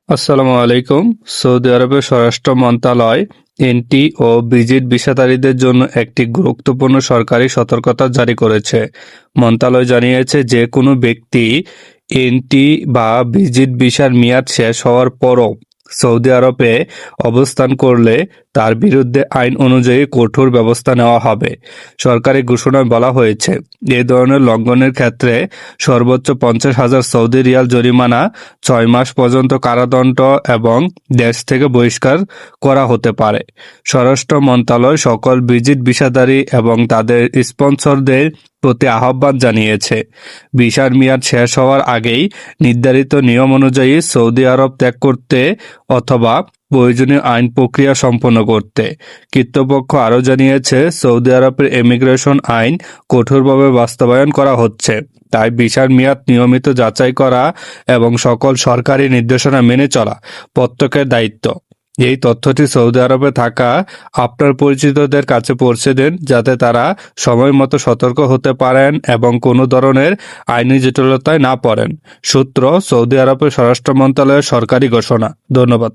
আসসালামু আলাইকুম। সৌদি আরবের স্বরাষ্ট্র মন্ত্রণালয় এনটি ও ভিজিট ভিসাধারীদের জন্য একটি গুরুত্বপূর্ণ সরকারি সতর্কতা জারি করেছে। মন্ত্রণালয় জানিয়েছে যে কোনো ব্যক্তি এনটি বা ভিজিট ভিসার মেয়াদ শেষ হওয়ার পরও সৌদি আরবে অবস্থান করলে তার বিরুদ্ধে আইন অনুযায়ী কঠোর ব্যবস্থা নেওয়া হবে। সরকারি ঘোষণায় বলা হয়েছে, এ ধরনের লঙ্ঘনের ক্ষেত্রে সর্বোচ্চ 50,000 সৌদি রিয়াল জরিমানা, 6 মাস পর্যন্ত কারাদণ্ড এবং দেশ থেকে বহিষ্কার করা হতে পারে। স্বরাষ্ট্র মন্ত্রণালয় সকল ভিজিট ভিসাধারী এবং তাদের স্পন্সরদের প্রতি আহ্বান জানিয়েছে, ভিসার মেয়াদ শেষ হওয়ার আগেই নির্ধারিত নিয়ম অনুযায়ী সৌদি আরব ত্যাগ করতে অথবা প্রয়োজনীয় আইন প্রক্রিয়া সম্পন্ন করতে। কর্তৃপক্ষ আরও জানিয়েছে, সৌদি আরবের ইমিগ্রেশন আইন কঠোরভাবে বাস্তবায়ন করা হচ্ছে, তাই ভিসার মেয়াদ নিয়মিত যাচাই করা এবং সকল সরকারি নির্দেশনা মেনে চলা প্রত্যেকের দায়িত্ব। এই তথ্যটি সৌদি আরবে থাকা আপনার পরিচিতদের কাছে পৌঁছে দিন, যাতে তারা সময় মতো সতর্ক হতে পারেন এবং কোনো ধরনের আইনি জটিলতায় না পড়েন। সূত্র: সৌদি আরবের স্বরাষ্ট্র মন্ত্রণালয়ের সরকারি ঘোষণা। ধন্যবাদ।